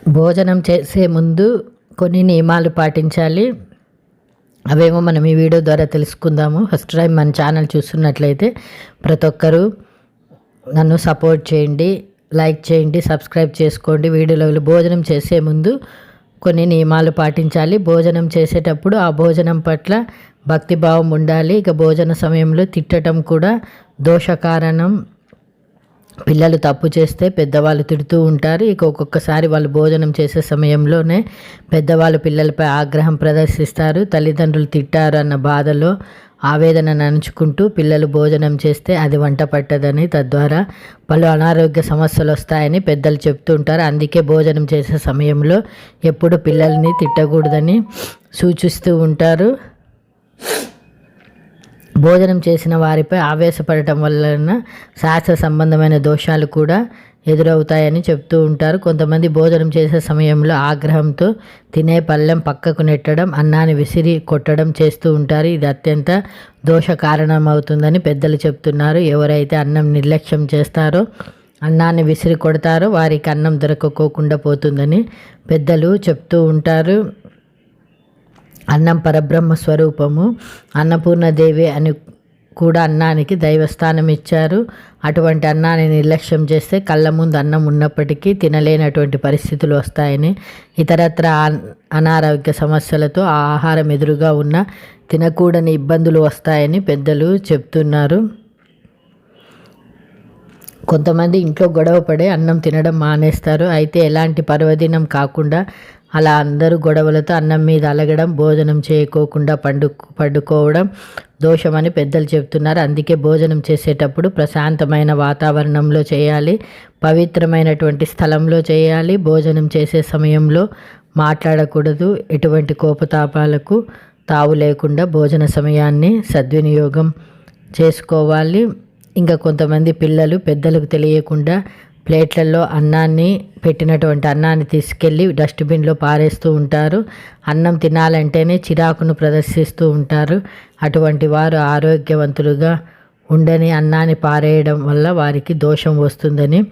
భోజనం చేసే ముందు కొన్ని నియమాలు పాటించాలి. అవేమో మనం ఈ వీడియో ద్వారా తెలుసుకుందాము. ఫస్ట్ టైం మన ఛానల్ చూస్తున్నట్లయితే ప్రతి ఒక్కరూ నన్ను సపోర్ట్ చేయండి, లైక్ చేయండి, సబ్స్క్రైబ్ చేసుకోండి. వీడియోలో భోజనం చేసే ముందు కొన్ని నియమాలు పాటించాలి. భోజనం చేసేటప్పుడు ఆ భోజనం పట్ల భక్తిభావం ఉండాలి. ఇక భోజన సమయంలో తిట్టడం కూడా దోషకారణం. పిల్లలు తప్పు చేస్తే పెద్దవాళ్ళు తిడుతూ ఉంటారు. ఇక ఒక్కొక్కసారి వాళ్ళు భోజనం చేసే సమయంలోనే పెద్దవాళ్ళు పిల్లలపై ఆగ్రహం ప్రదర్శిస్తారు. తల్లిదండ్రులు తిట్టారు అన్న బాధలో ఆవేదన నడుచుకుంటూ పిల్లలు భోజనం చేస్తే అది వంట పట్టదని, తద్వారా పలు అనారోగ్య సమస్యలు వస్తాయని పెద్దలు చెప్తూ ఉంటారు. అందుకే భోజనం చేసే సమయంలో ఎప్పుడు పిల్లల్ని తిట్టకూడదని సూచిస్తూ ఉంటారు. భోజనం చేసిన వారిపై ఆవేశపడటం వలన శాస్త్ర సంబంధమైన దోషాలు కూడా ఎదురవుతాయని చెప్తూ ఉంటారు. కొంతమంది భోజనం చేసే సమయంలో ఆగ్రహంతో తినే పళ్ళెం పక్కకు నెట్టడం, అన్నాన్ని విసిరి కొట్టడం చేస్తూ ఉంటారు. ఇది అత్యంత దోష కారణమవుతుందని పెద్దలు చెప్తున్నారు. ఎవరైతే అన్నం నిర్లక్ష్యం చేస్తారో, అన్నాన్ని విసిరి కొడతారో వారికి అన్నం దొరకకోకుండా పోతుందని పెద్దలు చెప్తూ ఉంటారు. అన్నం పరబ్రహ్మ స్వరూపము. అన్నపూర్ణదేవి అని కూడా అన్నానికి దైవస్థానం ఇచ్చారు. అటువంటి అన్నాన్ని నిర్లక్ష్యం చేస్తే కళ్ళ ముందు అన్నం ఉన్నప్పటికీ తినలేనటువంటి పరిస్థితులు వస్తాయని, ఇతరత్ర అనారోగ్య సమస్యలతో ఆ ఆహారం ఎదురుగా ఉన్న తినకూడని ఇబ్బందులు వస్తాయని పెద్దలు చెప్తున్నారు. కొంతమంది ఇంట్లో గొడవ పడే అన్నం తినడం మానేస్తారు. అయితే ఎలాంటి పర్వదినం కాకుండా అలా అందరూ గొడవలతో అన్నం మీద అలగడం, భోజనం చేయకోకుండా పడుకోవడం దోషమని పెద్దలు చెప్తున్నారు. అందుకే భోజనం చేసేటప్పుడు ప్రశాంతమైన వాతావరణంలో చేయాలి, పవిత్రమైనటువంటి స్థలంలో చేయాలి. భోజనం చేసే సమయంలో మాట్లాడకూడదు. ఎటువంటి కోపతాపాలకు తావు లేకుండా భోజన సమయాన్ని సద్వినియోగం చేసుకోవాలి. ఇంకా కొంతమంది పిల్లలు పెద్దలకు తెలియకుండా ప్లేట్లలో పెట్టినటువంటి అన్నాన్ని తీసుకెళ్ళి డస్ట్బిన్లో పారేస్తూ ఉంటారు. అన్నం తినాలంటేనే చిరాకును ప్రదర్శిస్తూ ఉంటారు. అటువంటి వారు ఆరోగ్యవంతులుగా ఉండని అన్నాన్ని పారేయడం వల్ల వారికి దోషం వస్తుందని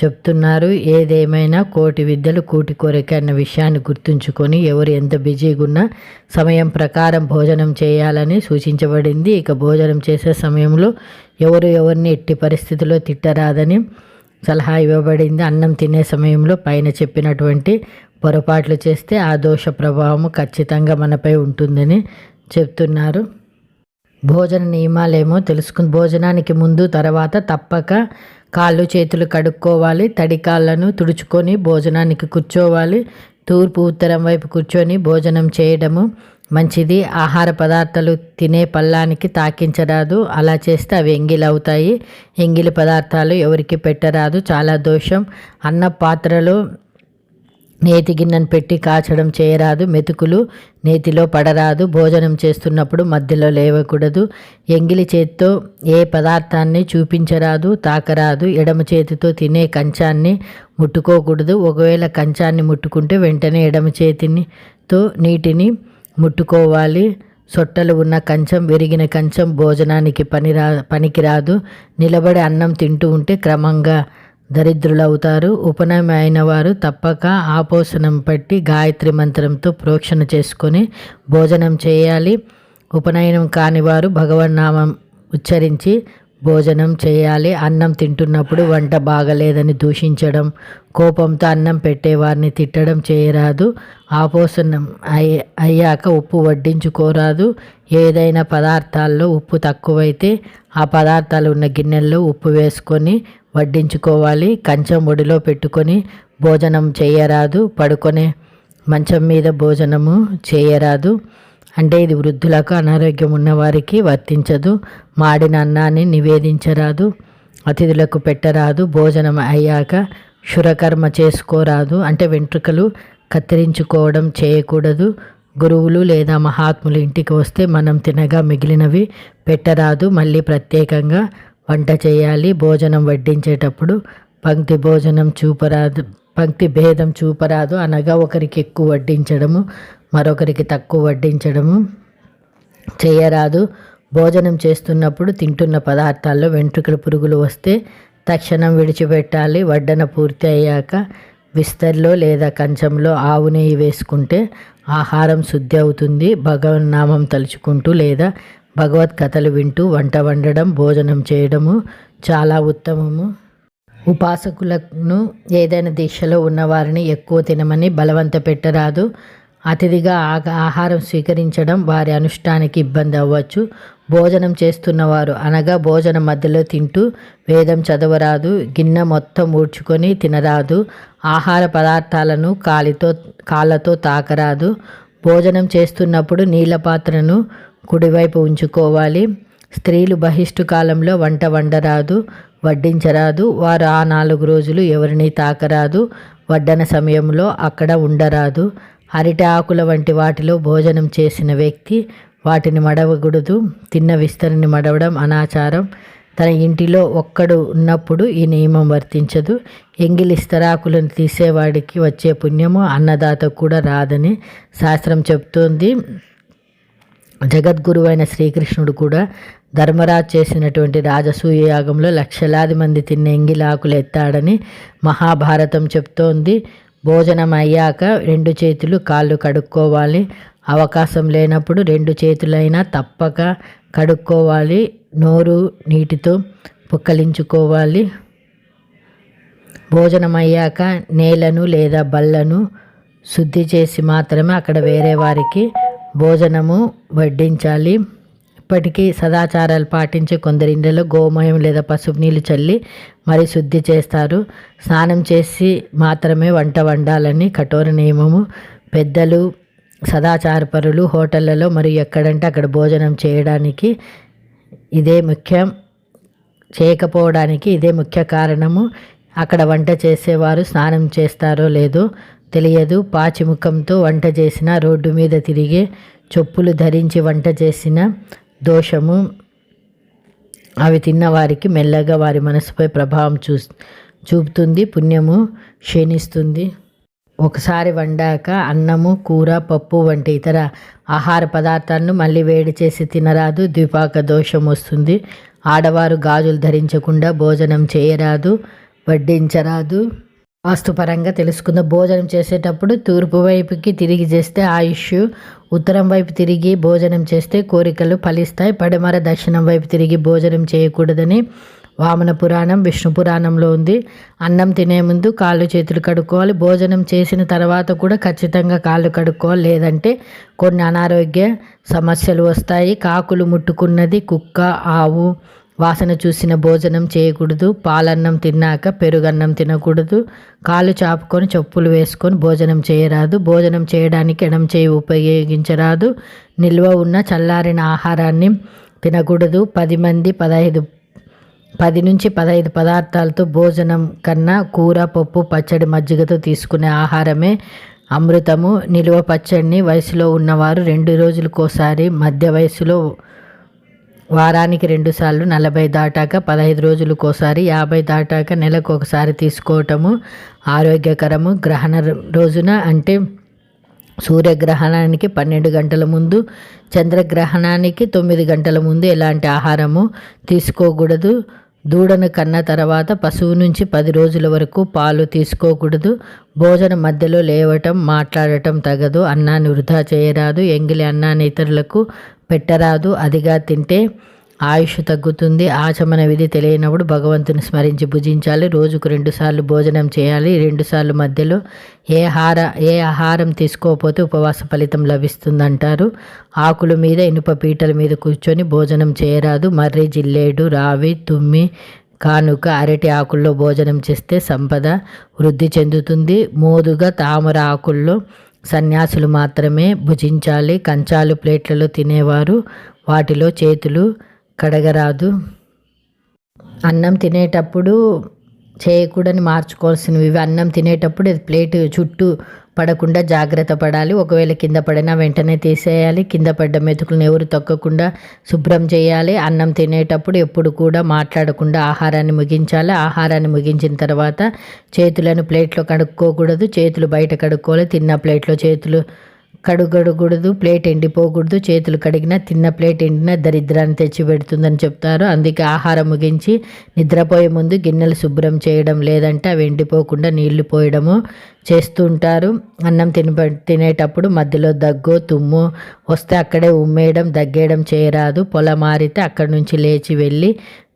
చెప్తున్నారు. ఏదేమైనా కోటి విద్యలు కూటి కొరకే అన్న విషయాన్ని గుర్తుంచుకొని ఎవరు ఎంత బిజీగా ఉన్నా సమయం ప్రకారం భోజనం చేయాలని సూచించబడింది. ఇక భోజనం చేసే సమయంలో ఎవరిని ఎట్టి పరిస్థితుల్లో తిట్టరాదని సలహా ఇవ్వబడింది. అన్నం తినే సమయంలో పైన చెప్పినటువంటి పొరపాట్లు చేస్తే ఆ దోష ప్రభావం ఖచ్చితంగా మనపై ఉంటుందని చెప్తున్నారు. భోజన నియమాలేమో తెలుసుకుని భోజనానికి ముందు తర్వాత తప్పక కాళ్ళు చేతులు కడుక్కోవాలి. తడి కాళ్ళను తుడుచుకొని భోజనానికి కూర్చోవాలి. తూర్పు ఉత్తరం వైపు కూర్చొని భోజనం చేయడము మంచిది. ఆహార పదార్థాలు తినే పళ్ళానికి తాకించరాదు. అలా చేస్తే అవి ఎంగిలి అవుతాయి. ఎంగిలి పదార్థాలు ఎవరికి పెట్టరాదు, చాలా దోషం. అన్న పాత్రలో నేతి గిన్నెను పెట్టి కాచడం చేయరాదు. మెతుకులు నేతిలో పడరాదు. భోజనం చేస్తున్నప్పుడు మధ్యలో లేవకూడదు. ఎంగిలి చేతితో ఏ పదార్థాన్ని చూపించరాదు, తాకరాదు. ఎడమ చేతితో తినే కంచాన్ని ముట్టుకోకూడదు. ఒకవేళ కంచాన్ని ముట్టుకుంటే వెంటనే ఎడమ చేతితో నీటిని ముట్టుకోవాలి. సొట్టలు ఉన్న కంచం, విరిగిన కంచం భోజనానికి పనికిరాదు. నిలబడి అన్నం తింటూ ఉంటే క్రమంగా దరిద్రులవుతారు. ఉపనయనం అయిన వారు తప్పక ఆపోసనం పట్టి గాయత్రి మంత్రంతో ప్రోక్షణ చేసుకొని భోజనం చేయాలి. ఉపనయనం కాని వారు భగవన్నామం ఉచ్చరించి భోజనం చేయాలి. అన్నం తింటున్నప్పుడు వంట బాగలేదని దూషించడం, కోపంతో అన్నం పెట్టేవారిని తిట్టడం చేయరాదు. ఆపోసనం అయ్యాక ఉప్పు వడ్డించుకోరాదు. ఏదైనా పదార్థాల్లో ఉప్పు తక్కువైతే ఆ పదార్థాలు ఉన్న గిన్నెల్లో ఉప్పు వేసుకొని వడ్డించుకోవాలి. కంచం ఒడిలో పెట్టుకొని భోజనం చేయరాదు. పడుకొనే మంచం మీద భోజనము చేయరాదు. అంటే ఇది వృద్ధులకు, అనారోగ్యం ఉన్నవారికి వర్తించదు. మాడిన అన్నాన్ని నివేదించరాదు. అతిథులకు పెట్టరాదు. భోజనం అయ్యాక శురకర్మ చేసుకోరాదు. అంటే వెంట్రుకలు కత్తిరించుకోవడం చేయకూడదు. గురువులు లేదా మహాత్ములు ఇంటికి వస్తే మనం తినగా మిగిలినవి పెట్టరాదు. మళ్ళీ ప్రత్యేకంగా వంట చేయాలి. భోజనం వడ్డించేటప్పుడు పంక్తి భేదం చూపరాదు. అనగా ఒకరికి ఎక్కువ వడ్డించడము, మరొకరికి తక్కువ వడ్డించడము చేయరాదు. భోజనం చేస్తున్నప్పుడు తింటున్న పదార్థాల్లో వెంట్రుకల పురుగులు వస్తే తక్షణం విడిచిపెట్టాలి. వడ్డన పూర్తి అయ్యాక విస్తర్లో లేదా కంచంలో ఆవు నెయ్యి వేసుకుంటే ఆహారం శుద్ధి అవుతుంది. భగవన్నామం తలుచుకుంటూ లేదా భగవత్ కథలు వింటూ వంట వండడం, భోజనం చేయడము చాలా ఉత్తమము. ఉపాసకులను ఏదైనా దీక్షలో ఉన్నవారిని ఎక్కువ తినమని బలవంత పెట్టరాదు. అతిథిగా ఆహారం స్వీకరించడం వారి అనుష్ఠానికి ఇబ్బంది అవ్వచ్చు. భోజనం చేస్తున్నవారు అనగా భోజనం మధ్యలో తింటూ వేదం చదవరాదు. గిన్నె మొత్తం ఊడ్చుకొని తినరాదు. ఆహార పదార్థాలను కాళ్ళతో తాకరాదు. భోజనం చేస్తున్నప్పుడు నీళ్ళ పాత్రను కుడివైపు ఉంచుకోవాలి. స్త్రీలు బహిష్టు కాలంలో వంట వండరాదు, వడ్డించరాదు. వారు ఆ 4 రోజులు ఎవరిని తాకరాదు. వడ్డన సమయంలో అక్కడ ఉండరాదు. అరటి ఆకుల వంటి వాటిలో భోజనం చేసిన వ్యక్తి వాటిని మడవకూడదు. తిన్న విస్తరిని మడవడం అనాచారం. తన ఇంటిలో ఒక్కడు ఉన్నప్పుడు ఈ నియమం వర్తించదు. ఎంగిలి ఇస్తరాకులను తీసేవాడికి వచ్చే పుణ్యము అన్నదాతకు కూడా రాదని శాస్త్రం చెప్తోంది. జగద్గురు అయిన శ్రీకృష్ణుడు కూడా ధర్మరాజు చేసినటువంటి రాజసూయ యాగంలో లక్షలాది మంది తిన్న ఎంగిలాకులు ఎత్తాడని మహాభారతం చెప్తోంది. భోజనం అయ్యాక 2 చేతులు కాళ్ళు కడుక్కోవాలి. అవకాశం లేనప్పుడు 2 చేతులైనా తప్పక కడుక్కోవాలి. నోరు నీటితో పుక్కలించుకోవాలి. భోజనం అయ్యాక నేలను లేదా బల్లను శుద్ధి చేసి మాత్రమే అక్కడ వేరే వారికి భోజనము వడ్డించాలి. ఇప్పటికీ సదాచారాలు పాటించే కొందరి ఇండ్లలో గోమయం లేదా పసుపు నీళ్ళు చల్లి మరి శుద్ధి చేస్తారు. స్నానం చేసి మాత్రమే వంట వండాలని కఠోర నియమము. పెద్దలు, సదాచారపరులు హోటళ్లలో మరియు ఎక్కడంటే అక్కడ భోజనం చేయకపోవడానికి ఇదే ముఖ్య కారణము. అక్కడ వంట చేసేవారు స్నానం చేస్తారో లేదో తెలియదు. పాచిముఖంతో వంట చేసిన, రోడ్డు మీద తిరిగే చెప్పులు ధరించి వంట చేసిన దోషము. అవి తిన్నవారికి మెల్లగా వారి మనసుపై ప్రభావం చూపుతుంది. పుణ్యము క్షీణిస్తుంది. ఒకసారి వండాక అన్నము, కూర, పప్పు వంటి ఇతర ఆహార పదార్థాలను మళ్ళీ వేడి చేసి తినరాదు. ద్విపాక దోషం వస్తుంది. ఆడవారు గాజులు ధరించకుండా భోజనం చేయరాదు, వడ్డించరాదు. వాస్తుపరంగా తెలుసుకుందాం. భోజనం చేసేటప్పుడు తూర్పు వైపుకి తిరిగి చేస్తే ఆయుష్, ఉత్తరం వైపు తిరిగి భోజనం చేస్తే కోరికలు ఫలిస్తాయి. పడమర, దక్షిణం వైపు తిరిగి భోజనం చేయకూడదని వామన పురాణం, విష్ణు పురాణంలో ఉంది. అన్నం తినే ముందు కాళ్ళు చేతులు కడుక్కోవాలి. భోజనం చేసిన తర్వాత కూడా ఖచ్చితంగా కాళ్ళు కడుక్కోవాలి, లేదంటే కొన్ని అనారోగ్య సమస్యలు వస్తాయి. కాకులు ముట్టుకున్నది, కుక్క, ఆవు వాసన చూసిన భోజనం చేయకూడదు. పాలన్నం తిన్నాక పెరుగన్నం తినకూడదు. కాళ్ళు చాపుకొని చెప్పులు వేసుకొని భోజనం చేయరాదు. భోజనం చేయడానికి ఎడమ చేయి ఉపయోగించరాదు. నిల్వ ఉన్న చల్లారిన ఆహారాన్ని తినకూడదు. 10 నుంచి 15 పదార్థాలతో భోజనం కన్నా కూర, పప్పు, పచ్చడి, మజ్జిగతో తీసుకునే ఆహారమే అమృతము. నిలువ పచ్చడిని వయసులో ఉన్నవారు 2 రోజులకోసారి, మధ్య వయసులో వారానికి 2 సార్లు, 40 దాటాక 15 రోజులకోసారి, 50 దాటాక నెలకు ఒకసారి తీసుకోవటము ఆరోగ్యకరము. గ్రహణ రోజున అంటే సూర్యగ్రహణానికి 12 గంటల ముందు, చంద్రగ్రహణానికి 9 గంటల ముందు ఎలాంటి ఆహారము తీసుకోకూడదు. దూడను కన్న తర్వాత పశువు నుంచి 10 రోజుల వరకు పాలు తీసుకోకూడదు. భోజనం మధ్యలో లేవటం, మాట్లాడటం తగదు. అన్నాన్ని వృధా చేయరాదు. ఎంగిలి అన్నాన్ని ఇతరులకు పెట్టరాదు. అదిగా తింటే ఆయుష్ తగ్గుతుంది. ఆచమన విధి తెలియనప్పుడు భగవంతుని స్మరించి భుజించాలి. రోజుకు 2 సార్లు భోజనం చేయాలి. 2 సార్లు మధ్యలో ఏ ఆహారం తీసుకోకపోతే ఉపవాస ఫలితం లభిస్తుందంటారు. ఆకుల మీద, ఇనుప పీటల మీద కూర్చొని భోజనం చేయరాదు. మర్రి, జిల్లేడు, రావి, తుమ్మి, కానుక, అరటి ఆకుల్లో భోజనం చేస్తే సంపద వృద్ధి చెందుతుంది. మోదుగా, తామర ఆకుల్లో సన్యాసులు మాత్రమే భుజించాలి. కంచాలు, ప్లేట్లలో తినేవారు వాటిలో చేతులు కడగరాదు. అన్నం తినేటప్పుడు చేయకూడని మార్చుకోవాల్సినవి అన్నం తినేటప్పుడు ప్లేటు చుట్టూ పడకుండా జాగ్రత్త పడాలి. ఒకవేళ కింద పడినా వెంటనే తీసేయాలి. కింద పడ్డ మెతుకులను ఎవరు తొక్కకుండా శుభ్రం చేయాలి. అన్నం తినేటప్పుడు ఎప్పుడు కూడా మాట్లాడకుండా ఆహారాన్ని ముగించాలి. ఆహారాన్ని ముగించిన తర్వాత చేతులను ప్లేట్లో కడుక్కోకూడదు. చేతులు బయట కడుక్కోవాలి. తిన్న ప్లేట్లో చేతులు కడుగడకూడదు, ప్లేట్ ఎండిపోకూడదు. చేతులు కడిగినా తిన్న ప్లేట్ ఎండినా దరిద్రాన్ని తెచ్చిపెడుతుందని చెప్తారు. అందుకే ఆహారం ముగించి నిద్రపోయే ముందు గిన్నెలు శుభ్రం చేయడం, లేదంటే అవి ఎండిపోకుండా నీళ్లు పోయడము చేస్తూ ఉంటారు. అన్నం తినేటప్పుడు మధ్యలో దగ్గు తుమ్ము వస్తే అక్కడే ఉమ్మేయడం దగ్గేయడం చేయరాదు. పొలమారితే అక్కడి నుంచి లేచి వెళ్ళి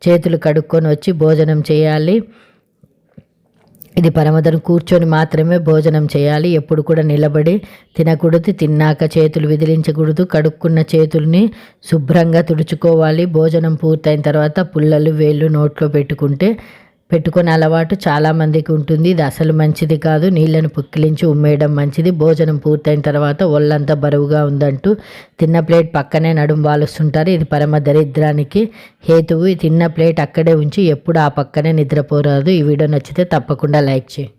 చేతులు కడుక్కొని వచ్చి భోజనం చేయాలి. ఇది పరమదం. కూర్చొని మాత్రమే భోజనం చేయాలి. ఎప్పుడు కూడా నిలబడి తినకూడదు. తిన్నాక చేతులు విదిలించకూడదు. కడుక్కున్న చేతుల్ని శుభ్రంగా తుడుచుకోవాలి. భోజనం పూర్తయిన తర్వాత పుల్లలు వేళ్ళు నోట్లో పెట్టుకునే అలవాటు చాలామందికి ఉంటుంది. ఇది అసలు మంచిది కాదు. నీళ్ళను పుక్కిలించి ఉమ్మేయడం మంచిది. భోజనం పూర్తయిన తర్వాత ఒళ్ళంతా బరువుగా ఉందంటూ తిన్న ప్లేట్ పక్కనే నడుం వాలుస్తుంటారు. ఇది పరమ దరిద్రానికి హేతువు. తిన్న ప్లేట్ అక్కడే ఉంచి ఎప్పుడు ఆ పక్కనే నిద్రపోరాదు. ఈ వీడియో నచ్చితే తప్పకుండా లైక్ చేయి.